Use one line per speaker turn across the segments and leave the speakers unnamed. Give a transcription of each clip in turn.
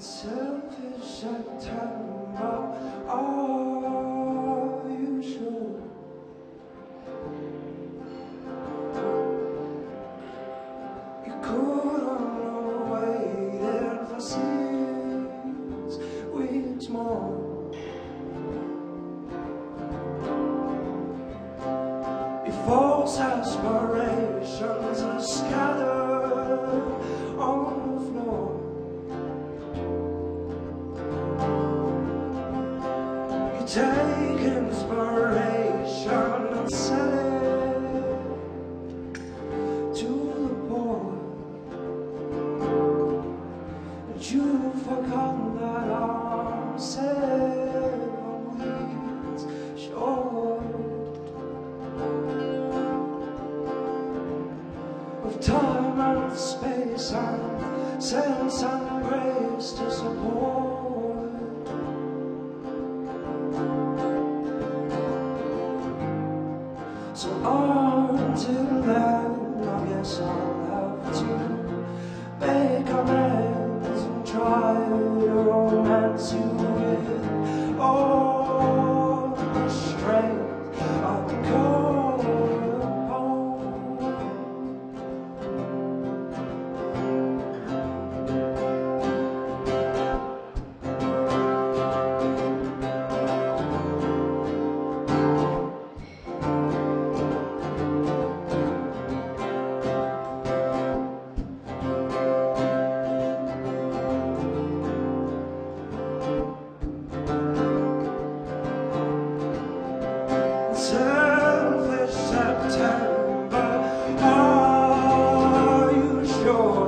Selfish September, are you sure? You couldn't have waited for 6 weeks more. Your false aspirations are scattered on the floor. Take inspiration and sell it to the poor. But you've forgotten that I'm 7 weeks short of time and space and sense and grace to support. So until then, I guess I'll have to make amends and try to romance you with all the strength I can call upon. Selfish September, are you sure?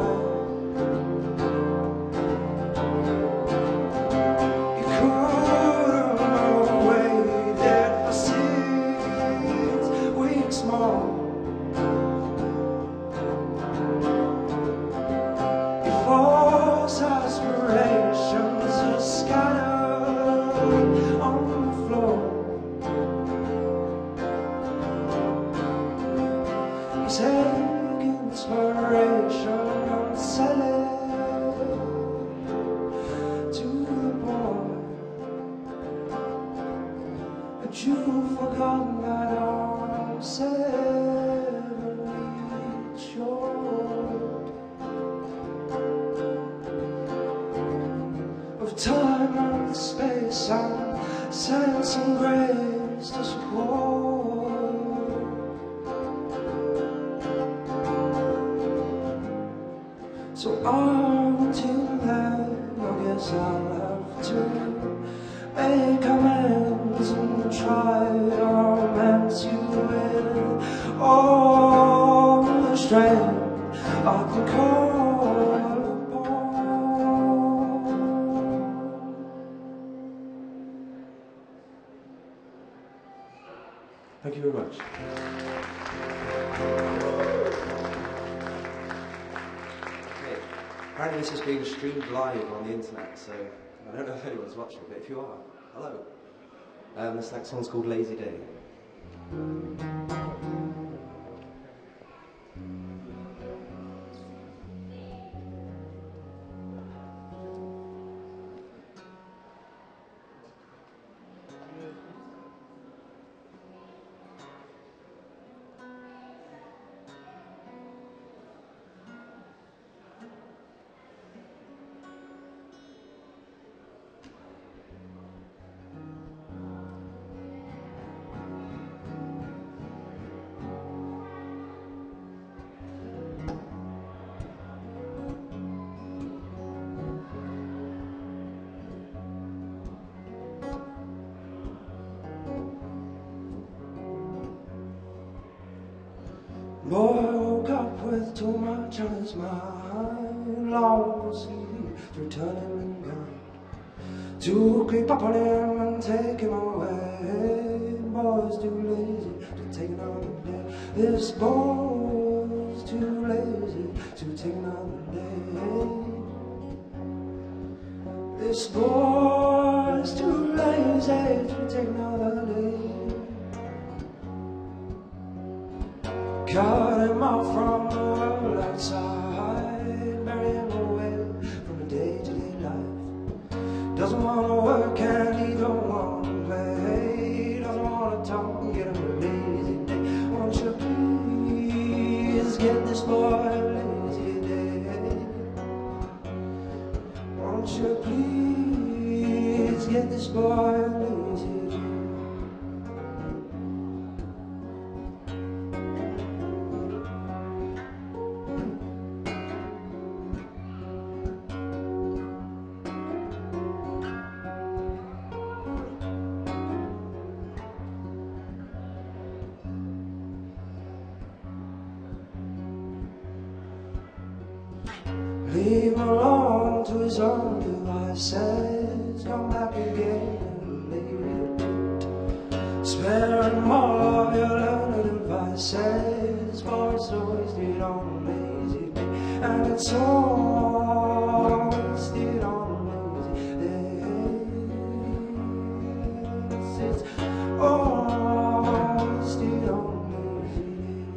You couldn't have waited for 6 weeks more. Your false aspirations are scattered on the floor. Take inspiration and sell it to the poor. But you've forgotten that I'm 7 weeks short of time and space and sense and grace to support. So until then, I guess I'll have to make amends and try to romance you with all the strength I can call upon. Thank you very much.
Apparently this is being streamed live on the internet, so I don't know if anyone's watching, but if you are, hello. This next song's called Lazy Day.
Boy, I woke up with too much on his mind. Long to see, to return him and gone, to creep up on him and take him away. Boy's too lazy to take another day. This boy's too lazy to take another day. This boy's too lazy to take another day. Cut him off from the world outside, bury him away from the day-to-day life. doesn't wanna work and he don't wanna play, doesn't wanna talk, get him a lazy day. Won't you please get this boy a lazy day? Won't you please get this boy a lazy day? Leave him alone to his own devices. Come back again later. Spare him all of your learned advices, for it's wasted on a lazy day. And it's all wasted on a lazy day. It's all wasted on a lazy day.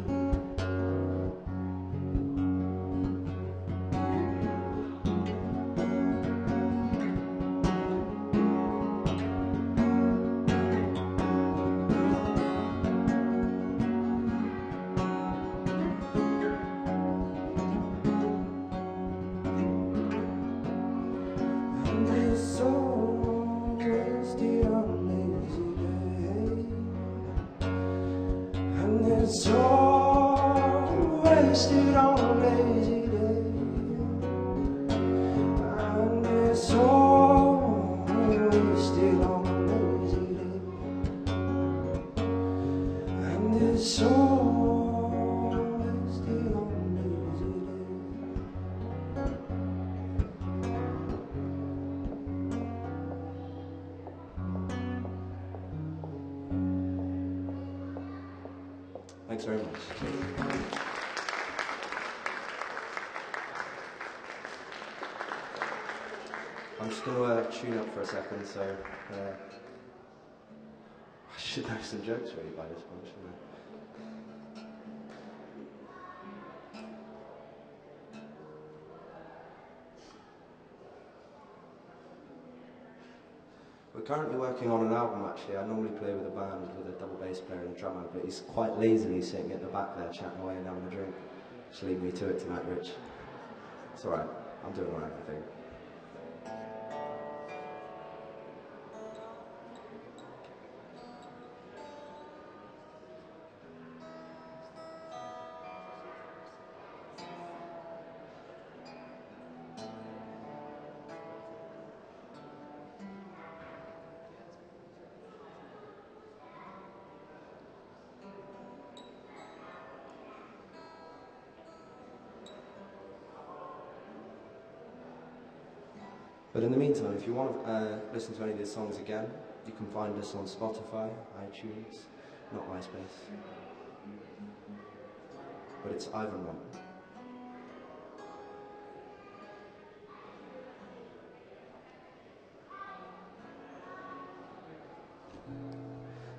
It's all wasted on a lazy day. And it's all wasted on a lazy day. And it's all wasted on a lazy day.
Thanks very much. I'm just going to tune up for a second, so I should know some jokes really by this point, shouldn't I? We're currently working on an album actually. I normally play with a band with a double bass player and a drummer, but he's quite lazily sitting at the back there chatting away and having a drink. Just leave me to it tonight, Rich. It's alright, I'm doing alright, I think. But in the meantime, if you want to listen to any of these songs again, you can find us on Spotify, iTunes, not MySpace. But it's Ivan One.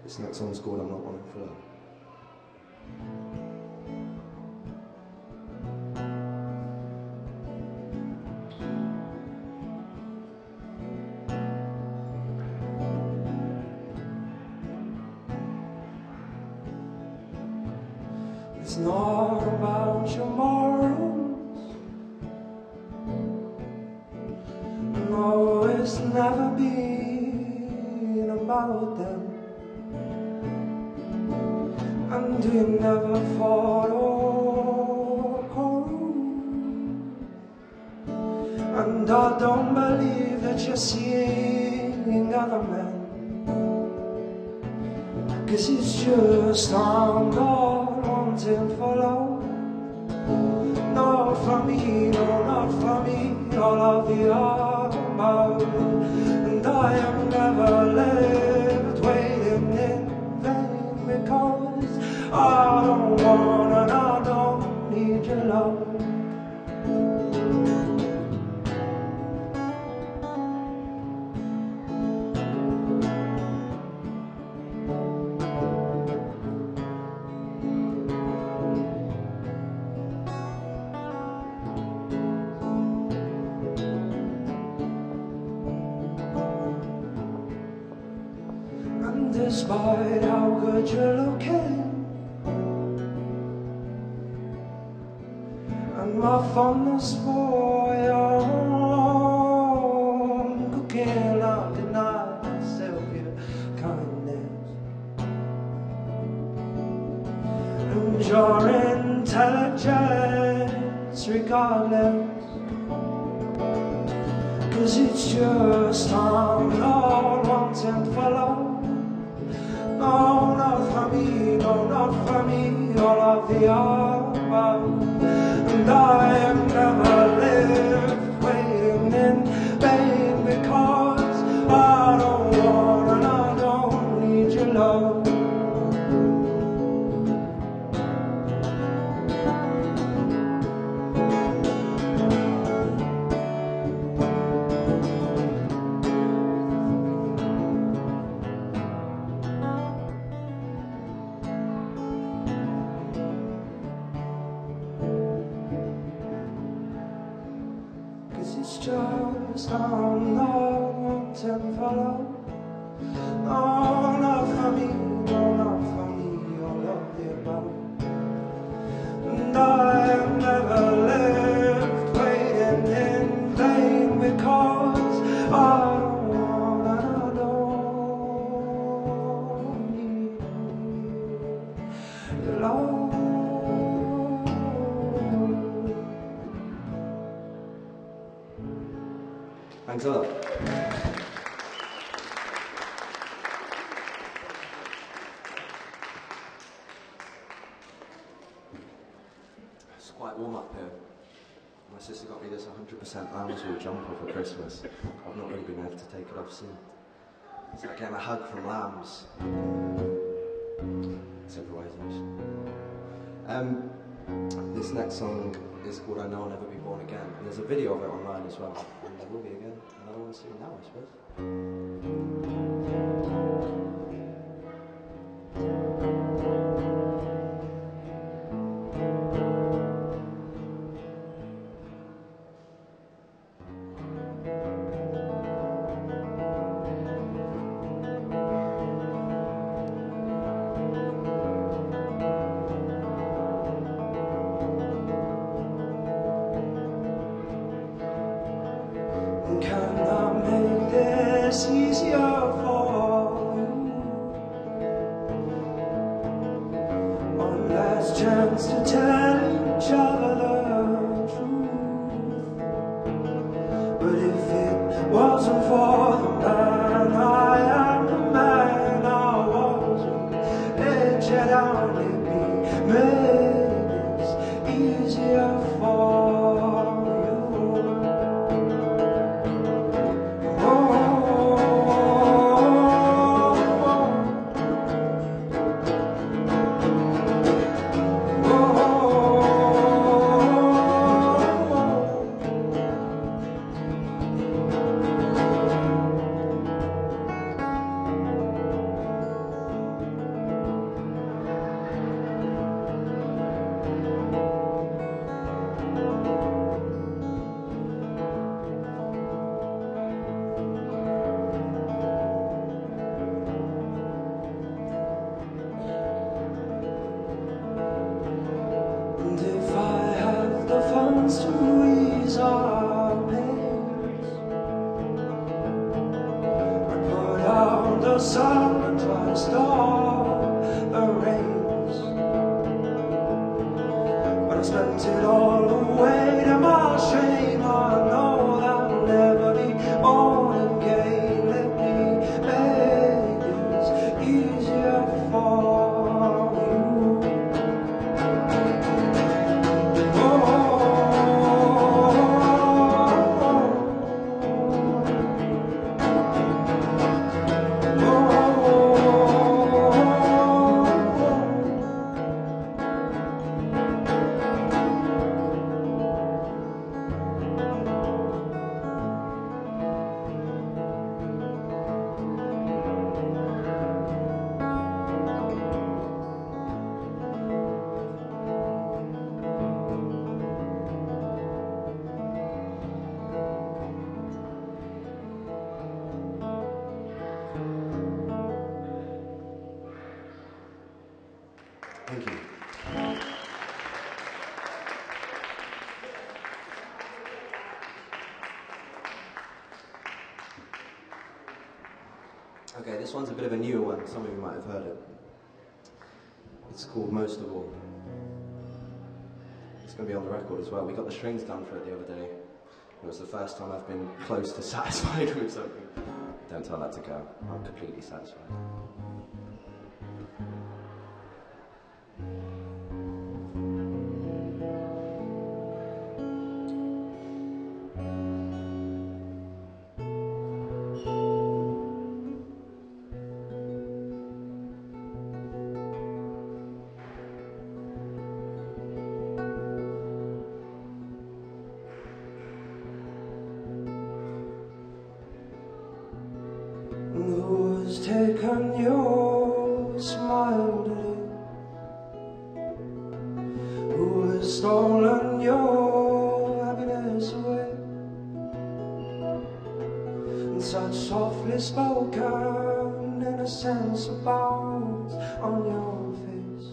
This next song's called I'm Not Wanting for Love. It's not about your morals. No, it's never been about them. And we never fought or quarreled. And I don't believe that you're seeing other men. 'Cause it's just I'm not wanting for love. Not for me, no, not for me. All of the above. And I have never lived waiting in vain, because I don't want and I don't need your love.
despite how good you're looking, and my fondness for your home cooking, I'll deny myself your kindness and your intelligence regardless. 'Cause it's just I'm not wanting for love. No, not for me, no, not for me, all of the above. And I am never lived waiting in vain, because I don't want and I don't need your love. It's just I'm not wanting for love. No, not for me, no, not for me, all of the above. And I have never lived waiting in vain, because I don't want and I don't need your love.
Thanks a lot. It's quite warm up here. My sister got me this 100% lambswool jumper for Christmas. I've not really been able to take it off since. It's like getting a hug from lambs. It's improvisation. This next song is called I Know I'll Never Be Born Again, and there's a video of it online as well, and there will be again, and I don't want to see it now, I suppose.
Can I make this easier for you? One last chance to tell each other the truth. But if it wasn't for the man I am, the man I was, let you down, it'd be made this easier for you. To ease our pains, I put out the sun and try to stop the rains, but I spent it all away to my shame. I know that I'll never be born again. Let me make this easier for you. Oh, Okay, this one's a bit of a newer one, some of you might have heard it. It's called Most of All. It's going to be on the record as well. We got the strings done for it the other day. It was the first time I've been close to satisfied with something. Don't tell that to go. I'm completely satisfied.
Who's taken your smile today? Who has stolen your happiness away? And such softly spoken innocence abounds on your face.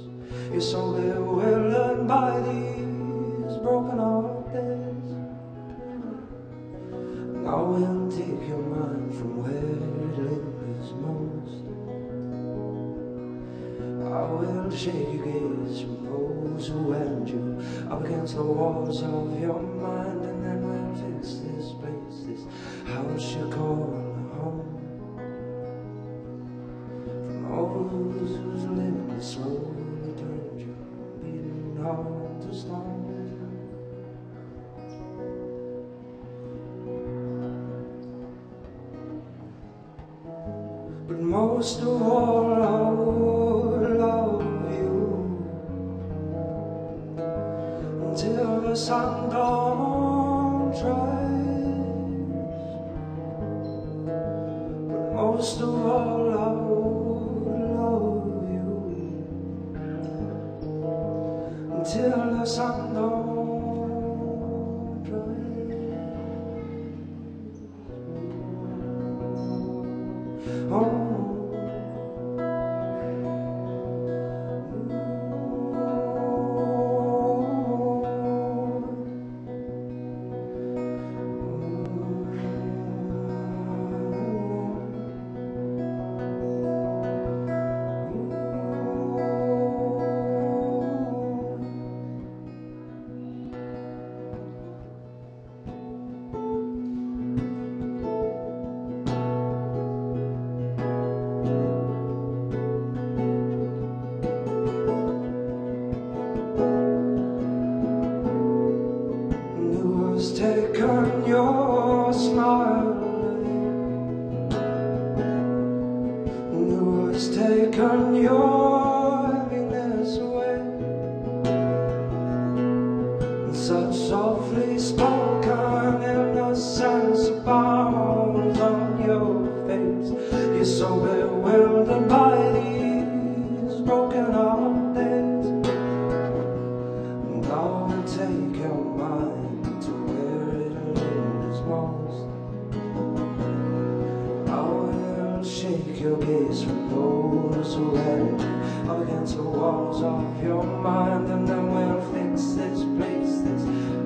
You're so bewildered by these broken heart days. And I will take your mind from where it lingers most. I will shake your gaze from those who end you up against the walls of your mind, and then we'll fix this place, this house you call home. From those whose limbs slowly turned you, beating heart to stone. But most of all, I would love you until the sun don't rise. But most of all, I would love you until the sun don't rise. Oh. Taken your smile away, who has taken your happiness away, and such softly spoken innocence abounds on your face. You're so bewildered by these broken heart days, and I will take your mind to where it lingers most. I will shake your gaze from those who end you up against the walls of your mind, and then we'll fix this place, this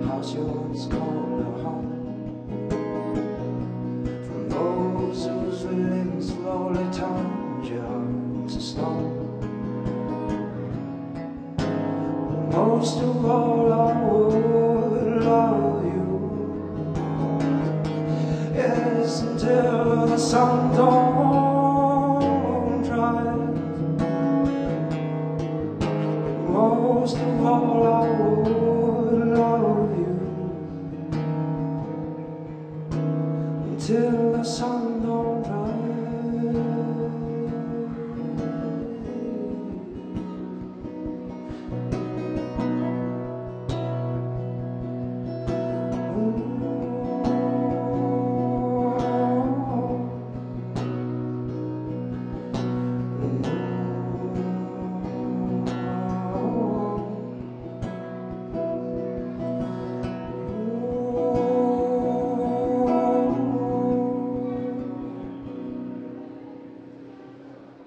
house you once called a home. From those whose limbs slowly turned your heart to stone. Most of all, I would love you, yes, until the sun don't rise. Most of all, I would love you until the sun don't rise.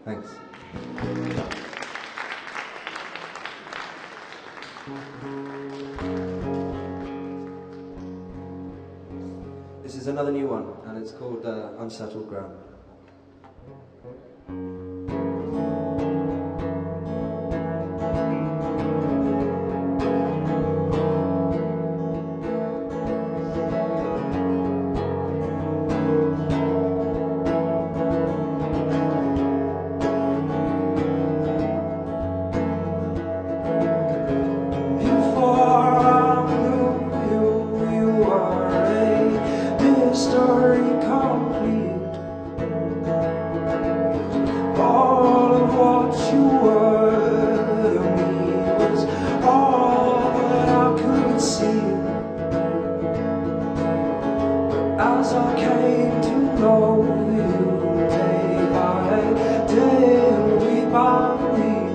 Thanks. This is another new one, and it's called Unsettled Ground. as I came to know you day by day and week by week.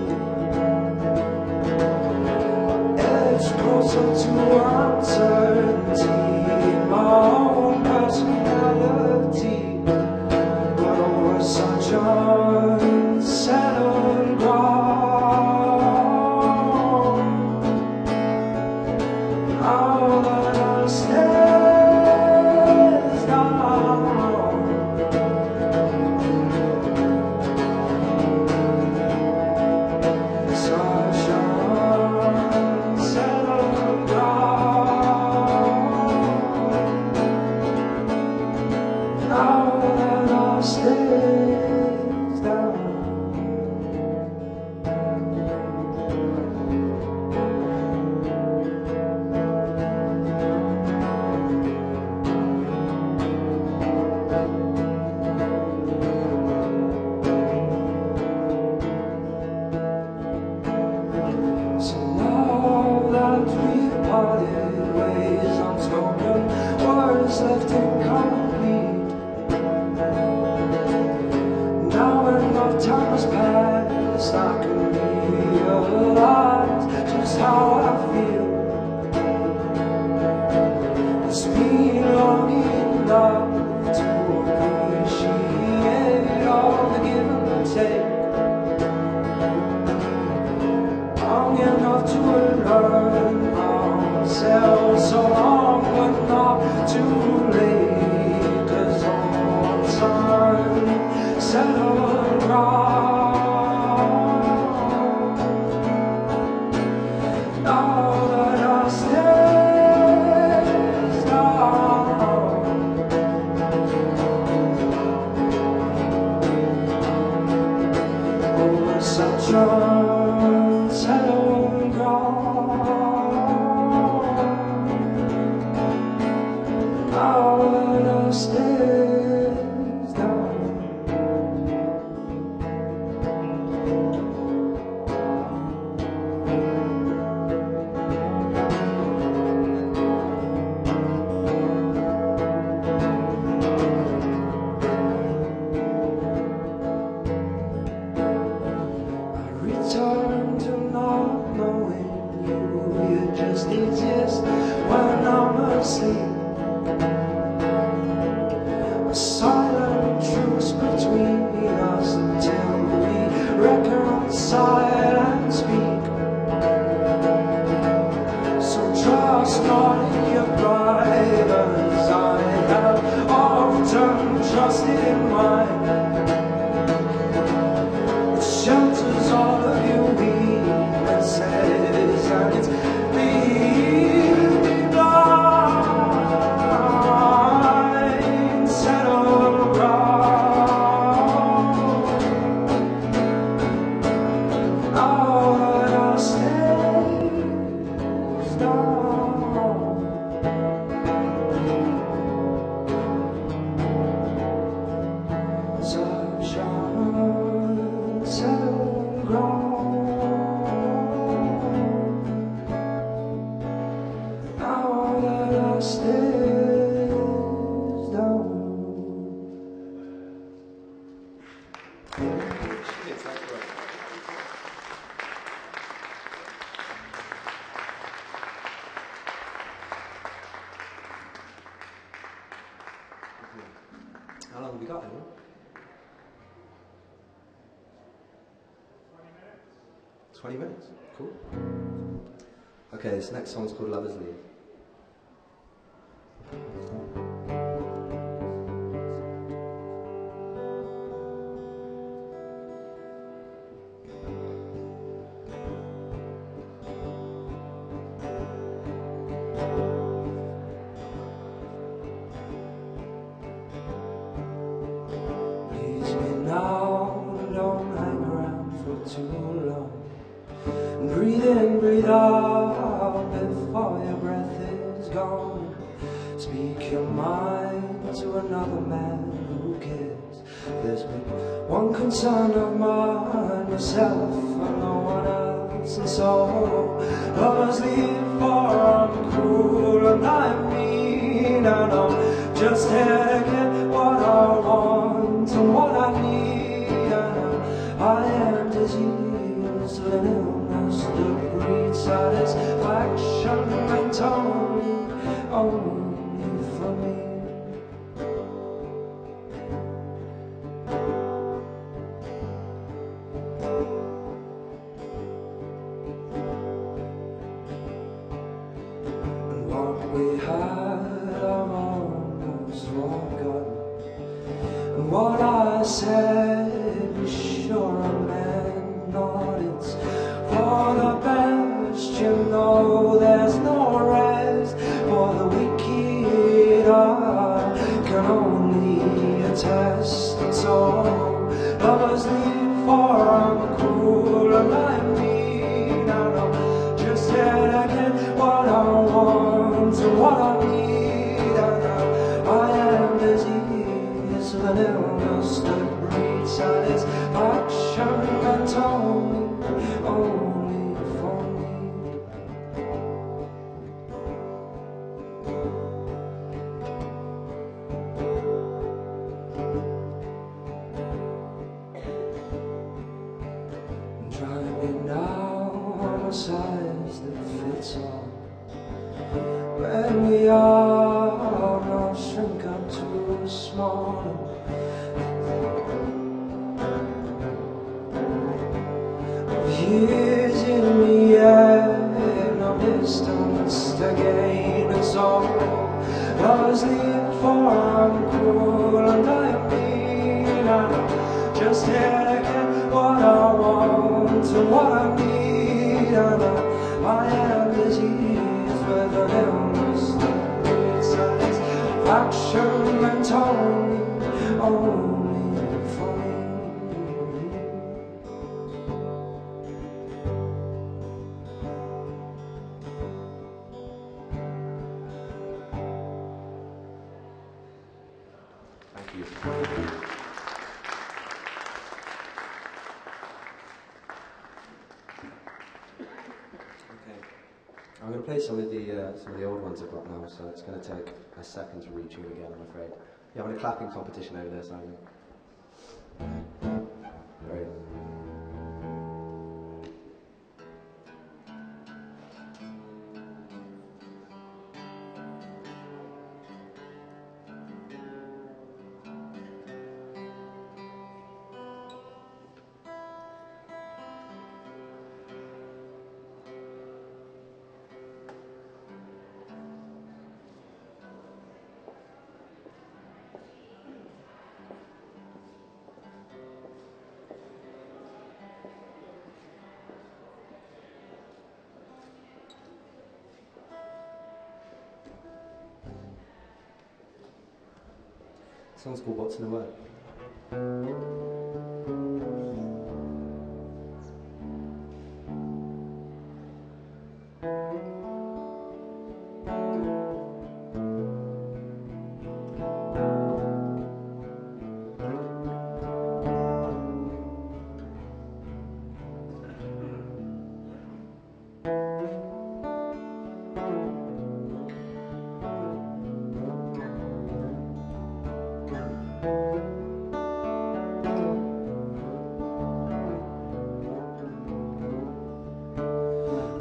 It's closer to uncertainty in my own personality, but over such unsettled ground. Now that I stares down, such unsettled ground. Now that I stares down. So now that we've parted ways, unspoken words left incomplete. Now enough time has passed, I can realize just how I feel. It's been long enough to appreciate all the give and take. Long enough to learn ourselves, so long but not too late, 'cause all time settled ground. Now that I stares down, over such unsettled ground. Now that I stares down. I return to not knowing you. You just exist when I'm asleep. A silent truce between us until we reconcile and speak. So trust not in your pride, as I have often trusted mine. It shelters all of your weaknesses, and it's leaving me blind. Settled ground. Now that I stares down, such unsettled ground. Now that I stares down.
How long have we got, anyone? 20 minutes? Cool. Okay, this next song's called Lover's Leave.
Please me now, don't hang around for too long. Breathe in, breathe out before your breath is gone. Speak your mind to another man who cares. There's been one concern of mine, myself and no one else. And so lovers leave for I'm cruel and I mean, and I'm just here to get what I want and what I need. And I am diseased with an illness that breeds satisfaction and only for me. And what we had I've almost forgotten, and what I said be sure I meant not. It's for the best, you know. There's no rest for the wicked. I can only attest, and so lovers leave for I'm cruel and I mean. And I'm just here to get what I want and what I need. And I am diseased with an illness that breeds satisfaction and only for me. Try me now on a size that fits all. When we are not shrink up too small. Years in the air, no distance to gain, and so lovers leave for I'm cruel and I mean. And I'm just here to get what I want and what I need. And I am diseased with an illness that breeds satisfaction and only for me.
Thank you. I'm going to play some of the old ones I've got now, so it's going to take a second to retune again, I'm afraid. You're having a clapping competition over there, Simon. Great. This song's called What's in a Word.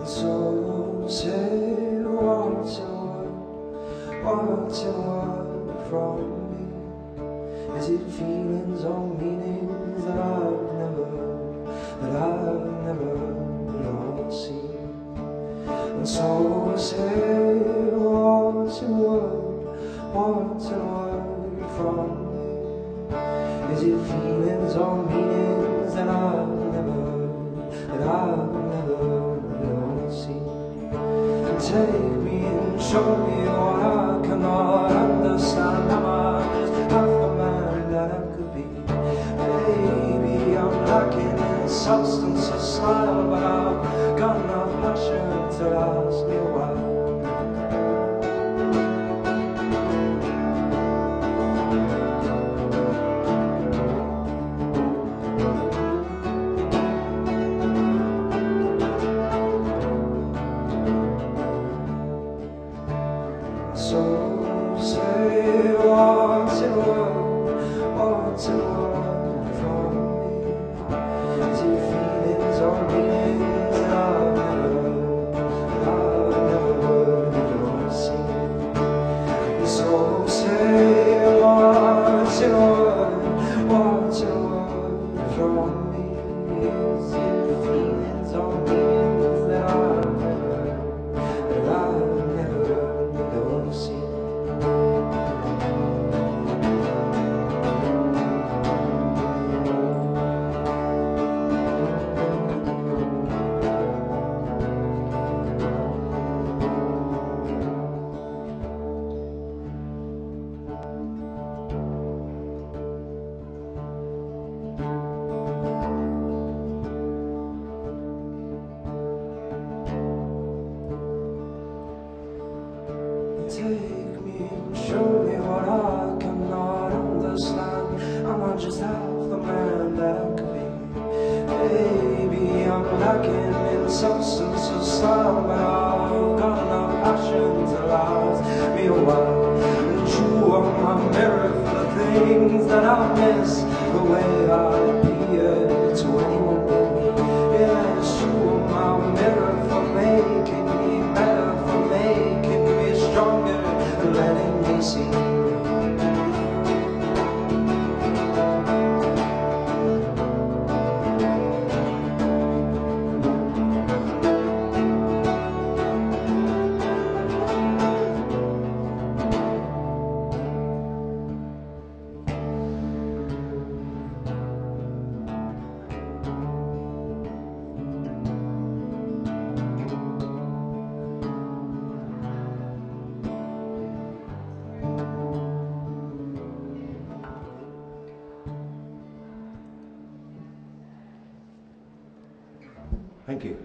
So say what's a word from me? Is it feelings or meanings that I've never not seen? And so say what's a word from me? Is it feelings or meanings that I've never see? Take me and show me what I cannot understand. Am I just half the man that I could be? Maybe I'm lacking in substance or style, but I've got enough passion to last me a while. So say what's in a word from me? Is it feelings or meanings that I've never heard or seen? So say what's in a word from me? Is it feelings or meanings that I've never seen? Take me and show me what I cannot understand. I'm not just half the man that I could be. Maybe I'm lacking in substance or style, but I've got enough passion to last me a while. And you are my mirror for the things that I miss, the way I appear to anyone but me. Yes, you are my mirror for making me better, for making me stronger, and letting me see. Thank you.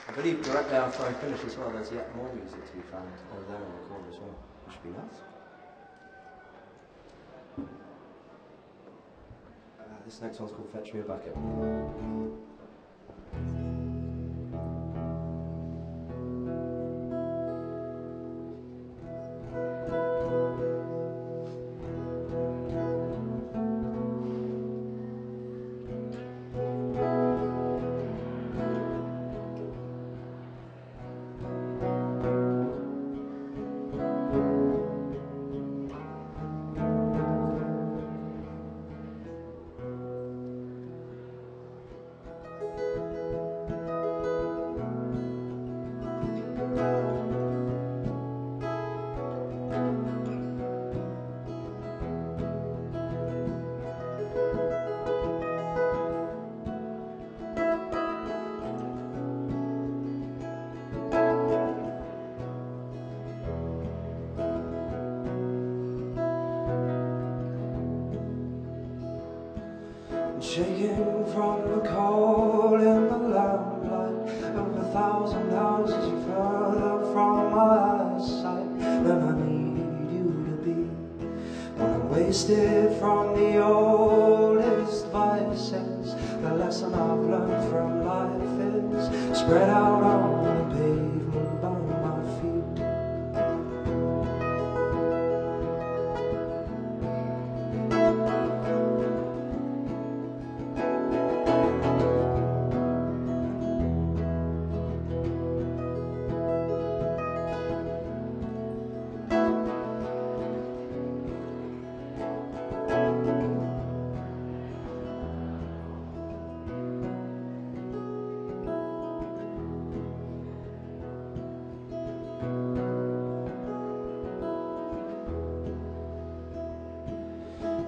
I believe directly after I finish as well, there's yet more music to be found over there in the corner as well, which should be nice. This next one's called Fetch Me a Bucket.
Shaking from the cold in the lamplight of 1,000 houses further from my sight. Then I need you to be when I'm wasted from the oldest vices. The lesson I've learned from life is spread out on the pavement by my feet.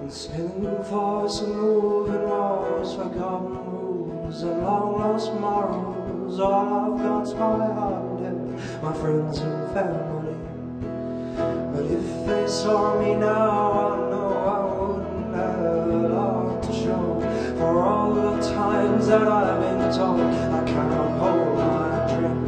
Spinning for some moving walls, forgotten rules and long lost morals. All I've got's my heart and my friends and family. But if they saw me now, I know I wouldn't have a lot to show. For all the times that I've been told I cannot hold my drink.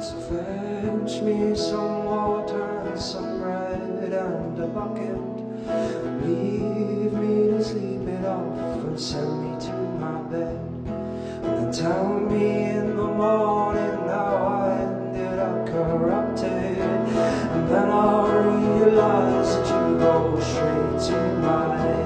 So fetch me some water and some bread and a bucket. Leave me to sleep it off and send me to my bed. And then tell me in the morning how I ended up corrupted. And then I'll realize that you go straight to my head.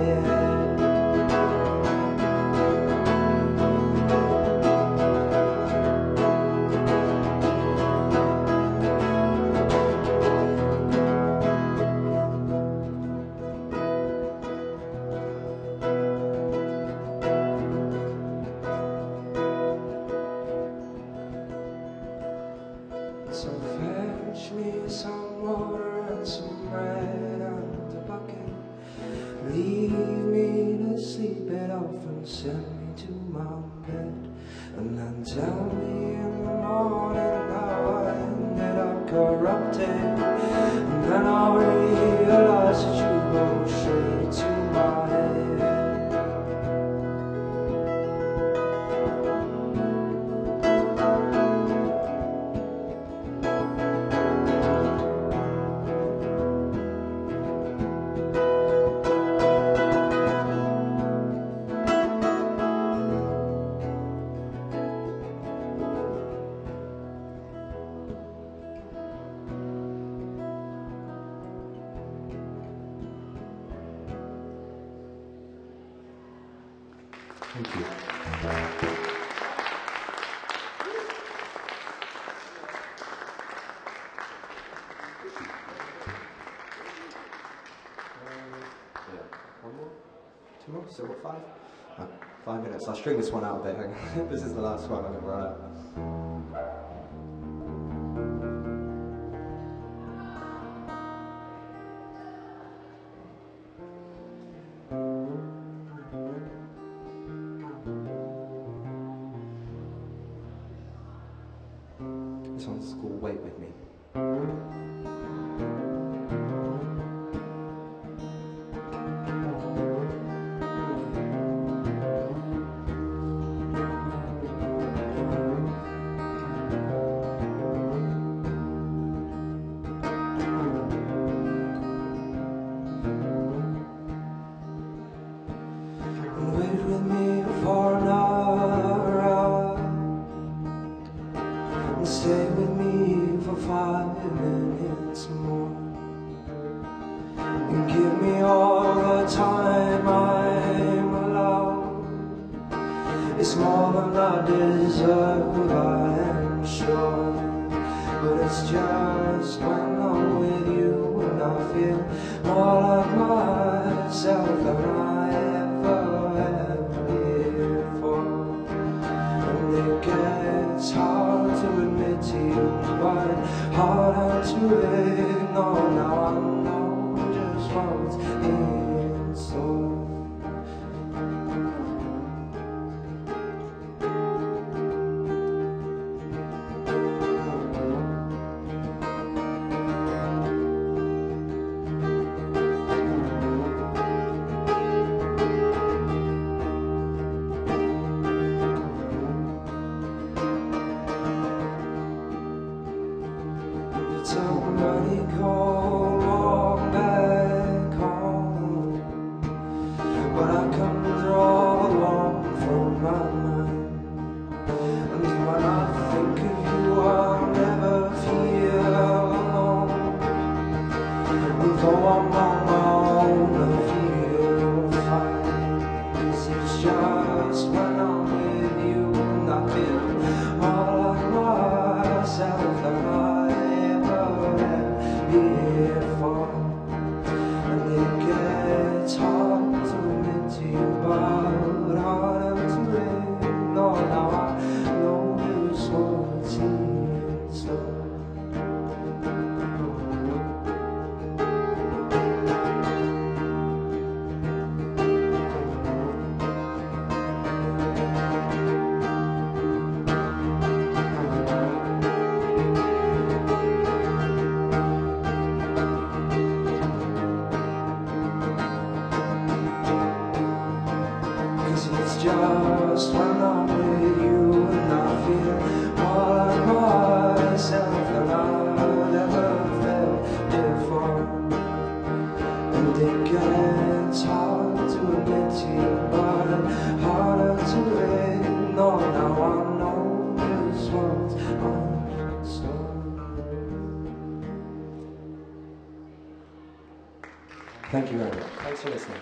So fetch me some water and some bread and a bucket. Leave me to sleep it off and send me to my bed. And then tell me in the morning how I ended up corrupted. And then I'll realize that you go straight to my head.
Thank you. One more? Two more? So what, 5? 5 minutes. I'll string this one out a bit. Hang on. This is the last one I'm going to run out. This one's called Wait With Me.
Wait with me for an hour, and stay with me for 5 minutes more, and give me all the time I'm allowed. It's more than I deserve, I am sure, but it's just when I'm with you and I feel more like myself than I ever have before. And it gets hard to admit to you, but harder to ignore. Now I know just what's in store. Somebody call, walk back home, but I come draw along from my mind. And when I think of you, I'll never feel alone. And though I'm on my own, I feel fine. 'Cause it's just when I'm with you and I feel more like myself than I before. And it gets hard to admit to you, but harder to ignore. Now I know just what's in store. It's just when I'm with you and I feel more like myself. hearts on stone.
Thank you very much. Thanks for listening.